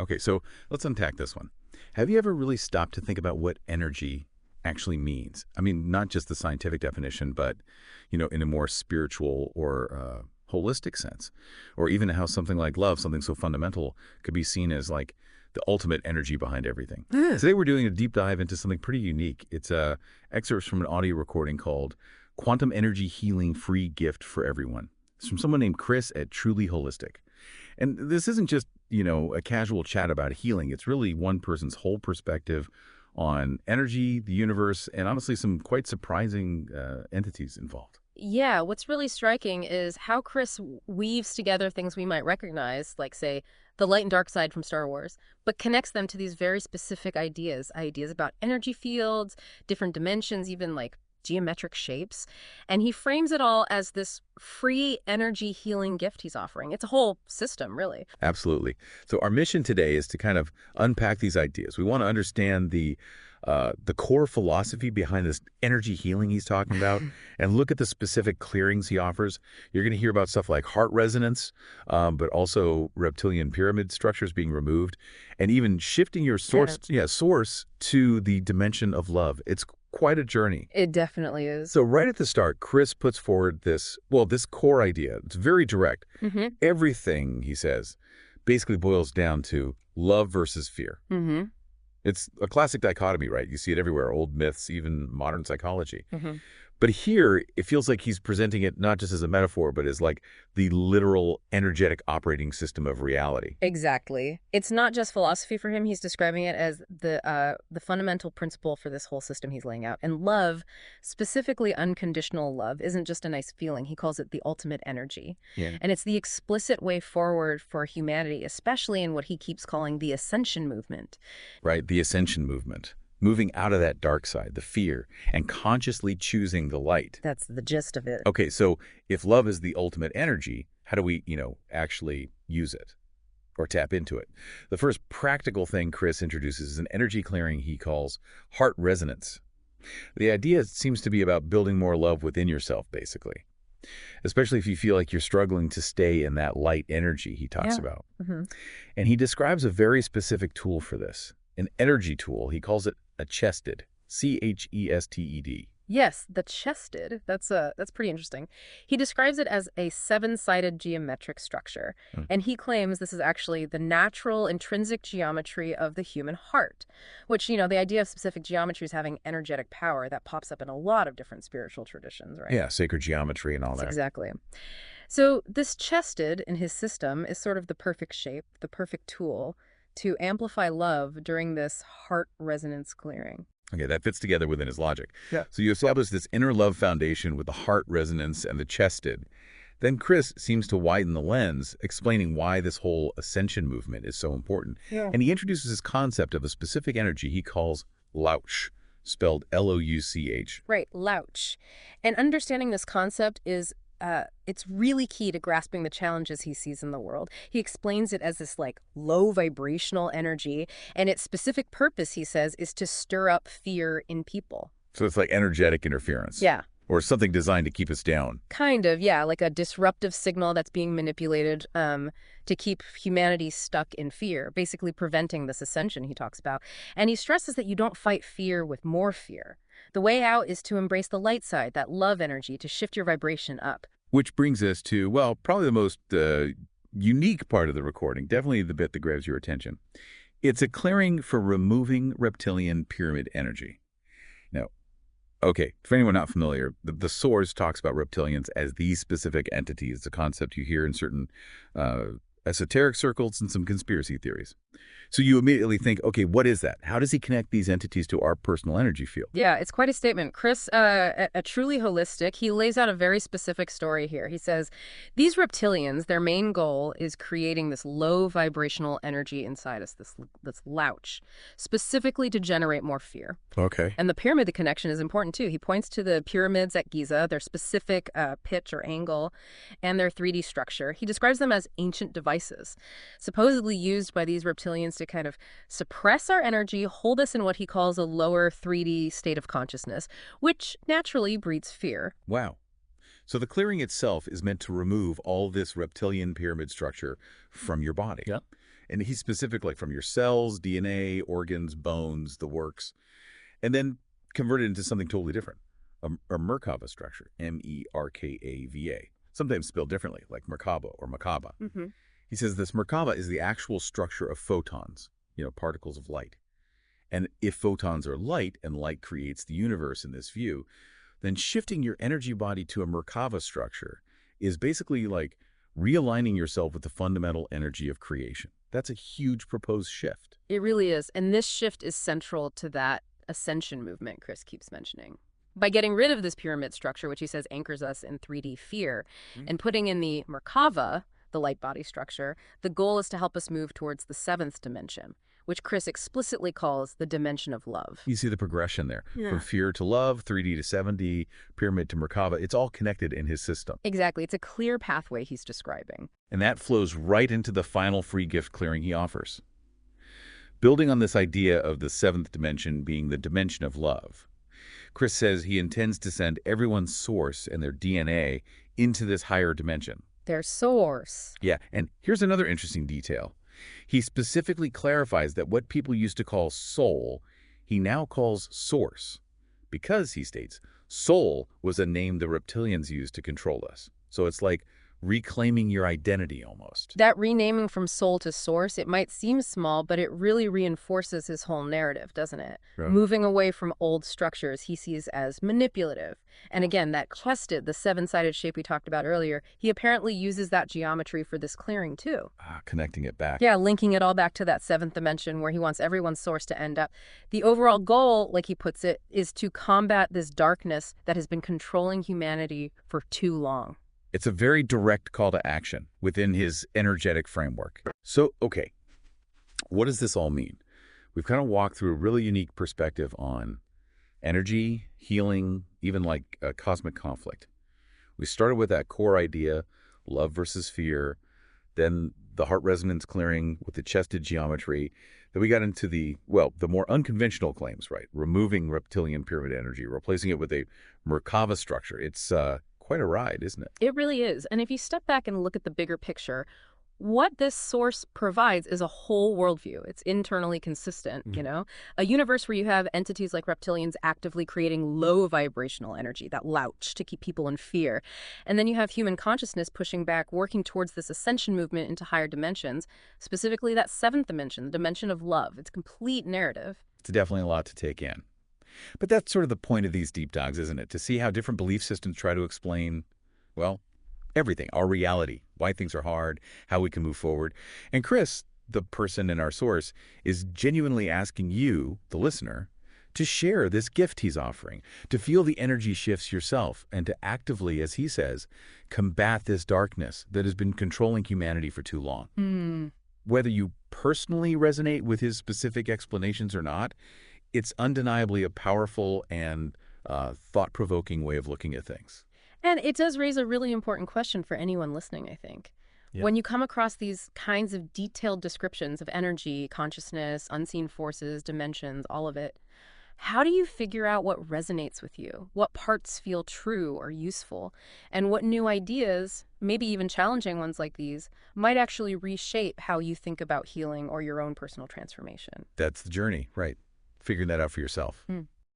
Okay, so let's unpack this one. Have you ever really stopped to think about what energy actually means? I mean, not just the scientific definition, but, in a more spiritual or holistic sense. Or even how something like love, something so fundamental, could be seen as like the ultimate energy behind everything. Yeah. Today we're doing a deep dive into something pretty unique. It's excerpts from an audio recording called Quantum Energy Healing Free Gift for Everyone. It's from someone named Chris at Truly Holistic. And this isn't just, a casual chat about healing. It's really one person's whole perspective on energy, the universe, and honestly, some quite surprising entities involved. Yeah, what's really striking is how Chris weaves together things we might recognize, like, say, the light and dark side from Star Wars, but connects them to these very specific ideas about energy fields, different dimensions, even like geometric shapes. And he frames it all as this free energy healing gift he's offering. It's a whole system, really. Absolutely. So our mission today is to kind of unpack these ideas. We want to understand the core philosophy behind this energy healing he's talking about, and look at the specific clearings he offers. You're going to hear about stuff like heart resonance, but also reptilian pyramid structures being removed, and even shifting your source to the dimension of love. It's quite a journey. It definitely is. So right at the start, Chris puts forward this core idea. It's very direct. Mm-hmm. Everything, he says, basically boils down to love versus fear. Mm-hmm. It's a classic dichotomy, right? You see it everywhere, old myths, even modern psychology. Mm-hmm. But here, it feels like he's presenting it not just as a metaphor, but as like the literal energetic operating system of reality. Exactly. It's not just philosophy for him. He's describing it as the fundamental principle for this whole system he's laying out. And love, specifically unconditional love, isn't just a nice feeling. He calls it the ultimate energy. Yeah. And it's the explicit way forward for humanity, especially in what he keeps calling the ascension movement. Right? The ascension movement. Moving out of that dark side, the fear, and consciously choosing the light. That's the gist of it. Okay, so if love is the ultimate energy, how do we, actually use it or tap into it? The first practical thing Chris introduces is an energy clearing he calls heart resonance. The idea seems to be about building more love within yourself, basically, especially if you feel like you're struggling to stay in that light energy he talks about. Mm-hmm. And he describes a very specific tool for this, an energy tool. He calls it a chested, C-H-E-S-T-E-D. Yes, the chested. That's pretty interesting. He describes it as a seven-sided geometric structure, and he claims this is actually the natural intrinsic geometry of the human heart, which, the idea of specific geometry is having energetic power that pops up in a lot of different spiritual traditions, right? Yeah, sacred geometry and all that. Exactly. So this chested in his system is sort of the perfect shape, the perfect tool to amplify love during this heart resonance clearing. Okay, that fits together within his logic. Yeah. So you establish this inner love foundation with the heart resonance and the chested. Then Chris seems to widen the lens, explaining why this whole ascension movement is so important. Yeah. And he introduces this concept of a specific energy he calls Louch, spelled L-O-U-C-H. Right, Louch. And understanding this concept is it's really key to grasping the challenges he sees in the world. He explains it as this low vibrational energy, and its specific purpose, he says, is to stir up fear in people. So it's like energetic interference. Yeah. Or something designed to keep us down. Kind of, yeah, like a disruptive signal that's being manipulated to keep humanity stuck in fear, basically preventing this ascension he talks about. And he stresses that you don't fight fear with more fear. The way out is to embrace the light side, that love energy, to shift your vibration up. Which brings us to, probably the most unique part of the recording, definitely the bit that grabs your attention. It's a clearing for removing reptilian pyramid energy. Now, okay, for anyone not familiar, the source talks about reptilians as these specific entities. It's a concept you hear in certain esoteric circles and some conspiracy theories. So you immediately think, okay, what is that? How does he connect these entities to our personal energy field? Yeah, it's quite a statement. Chris, a Truly Holistic, he lays out a very specific story here. He says, these reptilians, their main goal is creating this low vibrational energy inside us, this louch, specifically to generate more fear. Okay. And the pyramid, the connection is important too. He points to the pyramids at Giza, their specific pitch or angle, and their 3D structure. He describes them as ancient devices, supposedly used by these reptilians to kind of suppress our energy, hold us in what he calls a lower 3D state of consciousness, which naturally breeds fear. Wow. So the clearing itself is meant to remove all this reptilian pyramid structure from your body. Yep. And he's specific, like from your cells, DNA, organs, bones, the works, and then convert it into something totally different. A Merkava structure, Merkava, sometimes spelled differently, like Merkaba or Makaba. Mm-hmm. He says this Merkava is the actual structure of photons, particles of light. And if photons are light and light creates the universe in this view, then shifting your energy body to a Merkava structure is basically like realigning yourself with the fundamental energy of creation. That's a huge proposed shift. It really is. And this shift is central to that ascension movement Chris keeps mentioning. By getting rid of this pyramid structure, which he says anchors us in 3D fear, and putting in the Merkava, the light body structure, the goal is to help us move towards the 7th dimension, which Chris explicitly calls the dimension of love. You see the progression there. Yeah. From fear to love, 3D to 7D, pyramid to Merkava. It's all connected in his system. Exactly. It's a clear pathway he's describing. And that flows right into the final free gift clearing he offers. Building on this idea of the 7th dimension being the dimension of love, Chris says he intends to send everyone's source and their DNA into this higher dimension. Their source. Yeah, and here's another interesting detail. He specifically clarifies that what people used to call soul, he now calls source. Because, he states, soul was a name the reptilians used to control us. So it's like reclaiming your identity almost. That renaming from soul to source, it might seem small, but it really reinforces his whole narrative, doesn't it? Right. Moving away from old structures he sees as manipulative. And again, that crested, the 7-sided shape we talked about earlier, he apparently uses that geometry for this clearing too. Connecting it back. Yeah, linking it all back to that 7th dimension where he wants everyone's source to end up. The overall goal, like he puts it, is to combat this darkness that has been controlling humanity for too long. It's a very direct call to action within his energetic framework. So, okay, what does this all mean? We've kind of walked through a really unique perspective on energy, healing, even like cosmic conflict. We started with that core idea, love versus fear, then the heart resonance clearing with the chested geometry. Then we got into the more unconventional claims, right? Removing reptilian pyramid energy, replacing it with a Merkava structure. It's quite a ride, isn't it? It really is. And if you step back and look at the bigger picture, what this source provides is a whole worldview. It's internally consistent, a universe where you have entities like reptilians actively creating low vibrational energy, that louch to keep people in fear. And then you have human consciousness pushing back, working towards this ascension movement into higher dimensions, specifically that 7th dimension, the dimension of love. It's a complete narrative. It's definitely a lot to take in. But that's sort of the point of these deep dives, isn't it? To see how different belief systems try to explain, everything, our reality, why things are hard, how we can move forward. And Chris, the person in our source, is genuinely asking you, the listener, to share this gift he's offering, to feel the energy shifts yourself, and to actively, as he says, combat this darkness that has been controlling humanity for too long. Whether you personally resonate with his specific explanations or not, it's undeniably a powerful and thought-provoking way of looking at things. And it does raise a really important question for anyone listening, I think. Yeah. When you come across these kinds of detailed descriptions of energy, consciousness, unseen forces, dimensions, all of it, how do you figure out what resonates with you? What parts feel true or useful? And what new ideas, maybe even challenging ones like these, might actually reshape how you think about healing or your own personal transformation? That's the journey, right? Figuring that out for yourself.